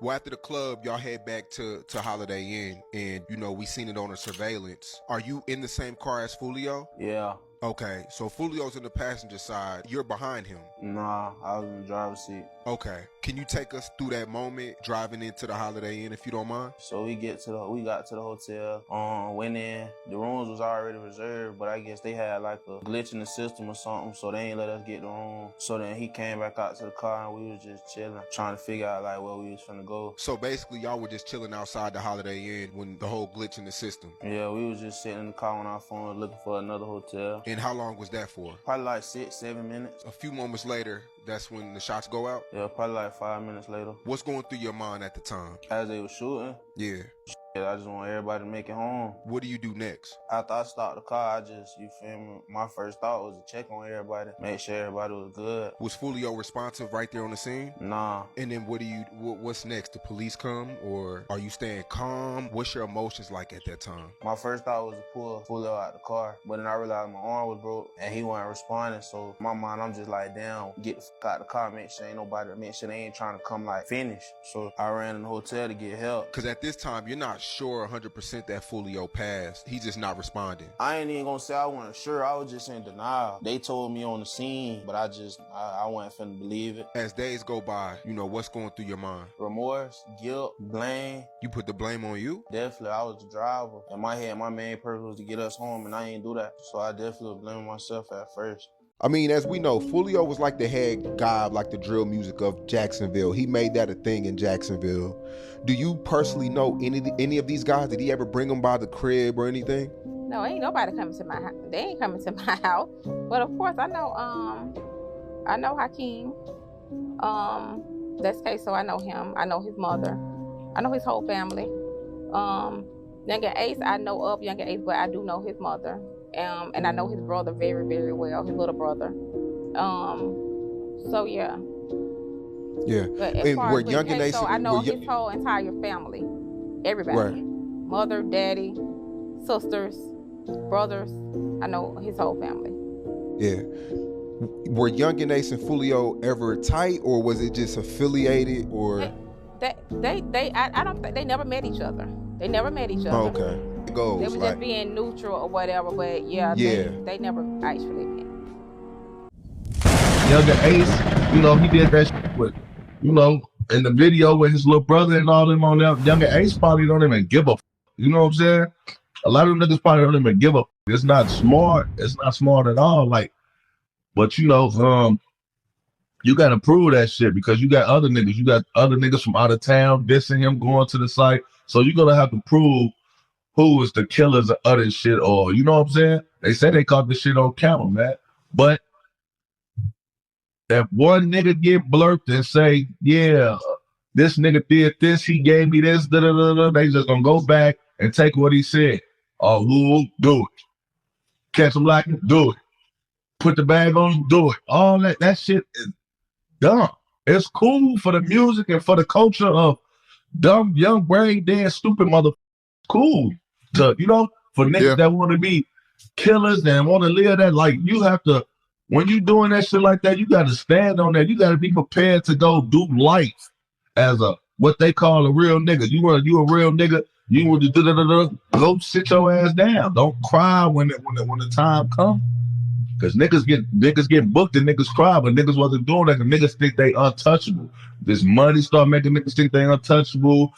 Well, after the club, y'all head back to Holiday Inn, and we seen it on the surveillance. Are you in the same car as Foolio? Yeah. Okay, so Fulio's in the passenger side. You're behind him. Nah, I was in the driver's seat. Okay, can you take us through that moment driving into the Holiday Inn, if you don't mind? So we got to the hotel. Went in. The rooms was already reserved, but I guess they had like a glitch in the system or something, so they ain't let us get the room. So then he came back out to the car and we was just chilling, trying to figure out like where we was finna go. So basically, y'all were just chilling outside the Holiday Inn when the whole glitch in the system. Yeah, we was just sitting in the car on our phone looking for another hotel. And how long was that for? Probably like 6-7 minutes. A few moments later, that's when the shots go out? Yeah, probably like 5 minutes later. What's going through your mind at the time? As they were shooting? Yeah. I just want everybody to make it home. What do you do next? After I stopped the car, you feel me? My first thought was to check on everybody, make sure everybody was good. Was Foolio responsive right there on the scene? Nah. And then what's next? The police come, or are you staying calm? What's your emotions like at that time? My first thought was to pull Foolio out the car, but then I realized my arm was broke and he wasn't responding. So in my mind, I'm just like, damn, get the fuck out the car, make sure they ain't trying to come like finish. So I ran in the hotel to get help. Cause at this time, you're not sure 100% that Foolio passed. He's just not responding. I ain't even gonna say I wasn't sure. I was just in denial. They told me on the scene, but I wasn't finna believe it. As days go by, what's going through your mind? Remorse, guilt, blame. You put the blame on you? Definitely, I was the driver. In my head, my main purpose was to get us home, and I ain't do that. So I definitely was blaming myself at first. I mean, as we know, Foolio was like the head guy of like the drill music of Jacksonville. He made that a thing in Jacksonville. Do you personally know any of these guys? Did he ever bring them by the crib or anything? No, ain't nobody coming to my house. They ain't coming to my house. But of course, I know Hakeem. That's K, so I know him. I know his mother. I know his whole family. Younger Ace, I know of Younger Ace, but I do know his mother. And I know his brother very, very well, his little brother. So yeah. Yeah. But as far as Young and Ace, so I know his whole entire family. Everybody. Right. Mother, daddy, sisters, brothers. I know his whole family. Yeah. Were Young and Ace and Foolio ever tight, or was it just affiliated, or I don't think they never met each other. They never met each other. Okay. It goes, they were just being neutral or whatever, but yeah. They never actually met. Younger Ace, he did that shit with, in the video with his little brother and all them on there. Younger Ace probably don't even give a f. You know what I'm saying? A lot of them niggas probably don't even give a f. It's not smart. It's not smart at all. But you gotta prove that shit because you got other niggas. You got other niggas from out of town dissing him, going to the site. So you're gonna have to prove who was the killers of other shit, or you know what I'm saying? They say they caught the shit on camera, man. But if one nigga get blurted and say, yeah, this nigga did this, he gave me this, they just gonna go back and take what he said. Oh, who do it? Catch him like it, do it. Put the bag on him, do it. All that shit is dumb. It's cool for the music and for the culture of dumb, young, brain dead, stupid mother. Cool to, for niggas that want to be killers and want to live that. Like, you have to, when you doing that shit like that, you got to stand on that. You got to be prepared to go do life as what they call a real nigga. You a real nigga. You want to go sit your ass down. Don't cry when the time comes. Cause niggas get booked and niggas cry, but niggas wasn't doing that. Niggas think they untouchable. This money start making niggas think they untouchable.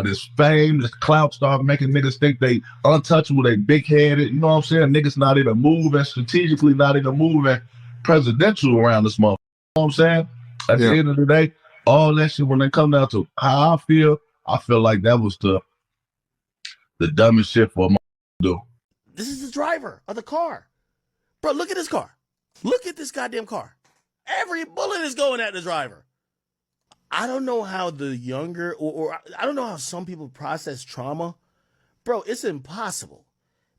This fame, this clout start making niggas think they untouchable. They big headed. You know what I'm saying? Niggas not even moving strategically, not even moving presidential around this motherfucker. You know what I'm saying? At the end of the day, all that shit when they come down to how I feel like that was the dumbest shit for a motherfucker to do. This is the driver of the car. Bro, look at this car. Look at this goddamn car. Every bullet is going at the driver. I don't know how the younger, or I don't know how some people process trauma. Bro, it's impossible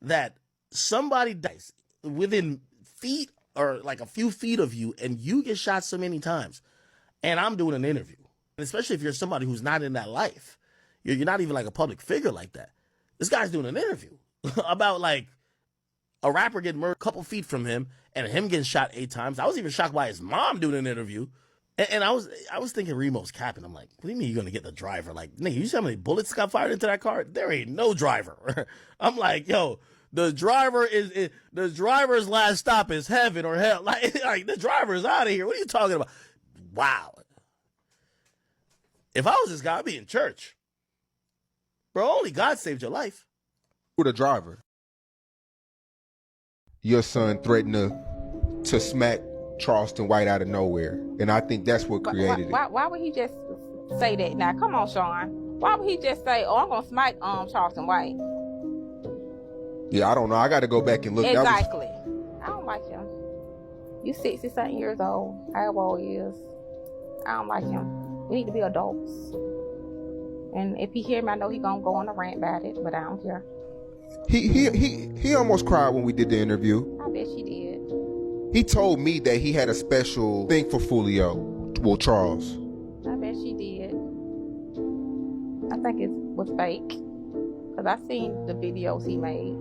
that somebody dies within feet or like a few feet of you and you get shot so many times. And I'm doing an interview. And especially if you're somebody who's not in that life. You're not even like a public figure like that. This guy's doing an interview about like a rapper getting murdered a couple feet from him and him getting shot 8 times. I was even shocked by his mom doing an interview. And I was thinking Remo's capping. I'm like, what do you mean you're gonna get the driver? Like, nigga, you see how many bullets got fired into that car? There ain't no driver. I'm like, yo, the driver's last stop is heaven or hell. Like the driver is out of here. What are you talking about? Wow. If I was this guy, I'd be in church. Bro, only God saved your life. Who the driver? Your son threatened to smack Charleston White out of nowhere, and I think that's what created it. Why would he just say that? Now, come on, Sean. Why would he just say, "Oh, I'm gonna smack Charleston White"? Yeah, I don't know. I got to go back and look. Exactly. I don't like him. You 60-something years old, however old he is. I don't like him. We need to be adults. And if he hear me, I know he gonna go on a rant about it, but I don't care. He almost cried when we did the interview. I bet she did. He told me that he had a special thing for Foolio. Well, Charles. I bet she did. I think it was fake. Because I seen the videos he made.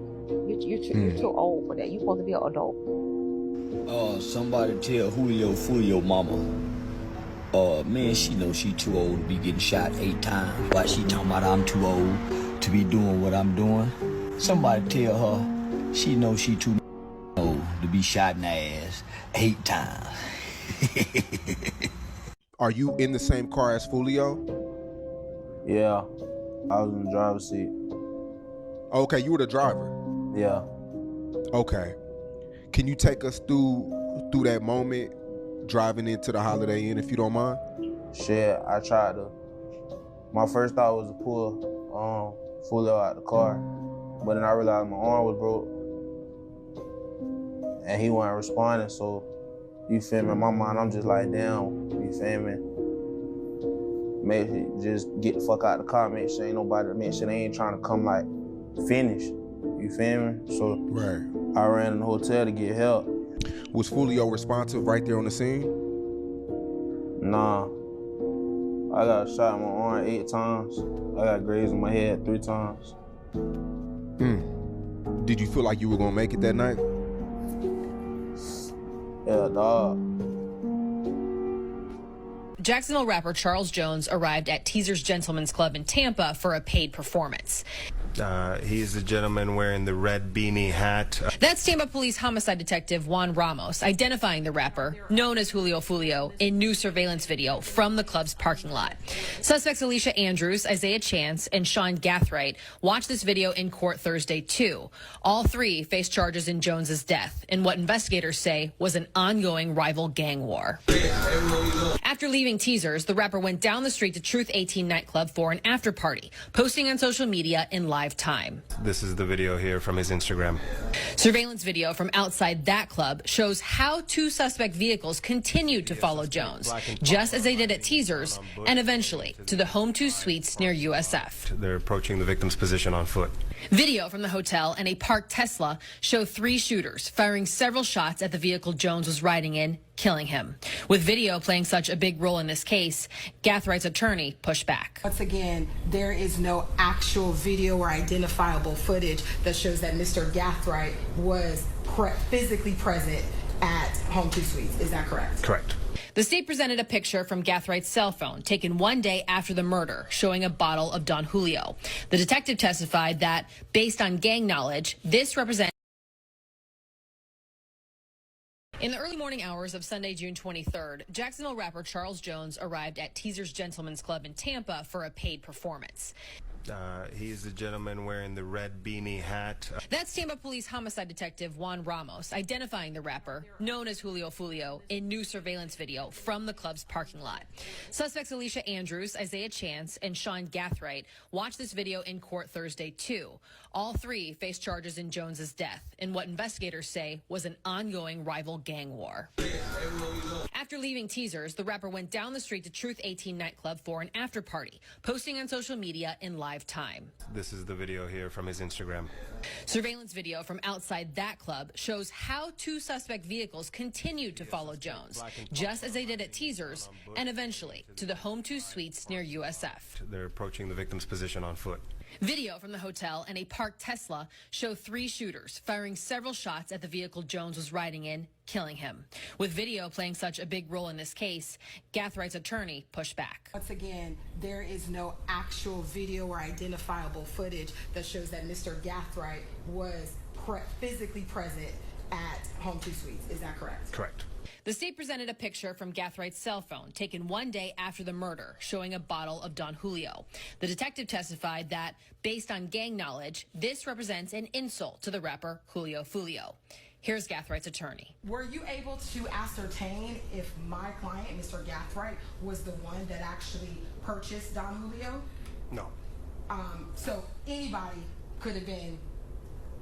You're too old for that. You're supposed to be an adult. Somebody tell Julio Foolio mama. Man, she knows she too old to be getting shot 8 times. Why she talking about I'm too old to be doing what I'm doing? Somebody tell her she knows she too old to be shot in the ass 8 times. Are you in the same car as Foolio? Yeah, I was in the driver's seat. Okay, you were the driver. Yeah. Okay. Can you take us through that moment driving into the Holiday Inn, if you don't mind? Shit, my first thought was to pull Foolio out the car, but then I realized my arm was broke and he wasn't responding, so you feel me? In my mind, I'm just like, damn, you feel me? Just get the fuck out of the car, make sure they ain't trying to come like finish. You feel me? So right. I ran in the hotel to get help. Was Foolio responsive right there on the scene? Nah. I got shot in my arm 8 times. I got grazed in my head 3 times. Did you feel like you were gonna make it that night? Yeah, dog. Jacksonville rapper Charles Jones arrived at Teaser's Gentlemen's Club in Tampa for a paid performance. He's the gentleman wearing the red beanie hat. That's Tampa Police Homicide Detective Juan Ramos identifying the rapper, known as Julio Foolio, in new surveillance video from the club's parking lot. Suspects Alicia Andrews, Isaiah Chance, and Sean Gathright watched this video in court Thursday, too. All 3 face charges in Jones's death in what investigators say was an ongoing rival gang war. After leaving Teasers, the rapper went down the street to Truth 18 nightclub for an after party, posting on social media in live time. This is the video here from his Instagram. Surveillance video from outside that club shows how 2 suspect vehicles continued to follow Jones, just as they did at Teasers, and eventually to the Home 2 suites near USF. They're approaching the victim's position on foot. Video from the hotel and a parked Tesla show 3 shooters firing several shots at the vehicle Jones was riding in, killing him. With video playing such a big role in this case, Gathwright's attorney pushed back. Once again, there is no actual video or identifiable footage that shows that Mr. Gathwright was physically present at Home 2 Suites. Is that correct? Correct. The state presented a picture from Gathwright's cell phone taken 1 day after the murder, showing a bottle of Don Julio. The detective testified that, based on gang knowledge, this represents. In the early morning hours of Sunday, June 23rd, Jacksonville rapper Charles Jones arrived at Teaser's Gentlemen's Club in Tampa for a paid performance. He's the gentleman wearing the red beanie hat. That's Tampa Police Homicide Detective Juan Ramos identifying the rapper, known as Julio Foolio, in new surveillance video from the club's parking lot. Suspects Alicia Andrews, Isaiah Chance, and Sean Gathright watched this video in court Thursday, too. All 3 face charges in Jones's death in what investigators say was an ongoing rival gang war. After leaving Teasers, the rapper went down the street to Truth 18 nightclub for an after party, posting on social media in live time. This is the video here from his Instagram. Surveillance video from outside that club shows how 2 suspect vehicles continued to follow Jones, just as they did at Teasers, and eventually to the Home 2 suites near USF. They're approaching the victim's position on foot. Video from the hotel and a parked Tesla show 3 shooters firing several shots at the vehicle Jones was riding in, killing him. With video playing such a big role in this case, Gathwright's attorney pushed back. Once again, there is no actual video or identifiable footage that shows that Mr. Gathwright was physically present at Home 2 Suites. Is that correct? Correct. The state presented a picture from Gathwright's cell phone taken one day after the murder, showing a bottle of Don Julio. The detective testified that, based on gang knowledge, this represents an insult to the rapper Julio Foolio. Here's Gathwright's attorney. Were you able to ascertain if my client, Mr. Gathwright, was the one that actually purchased Don Julio? No. So anybody could have been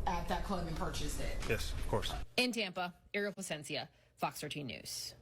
at that club and purchased it? Yes, of course. In Tampa, Ariel Placencia, Fox 13 News.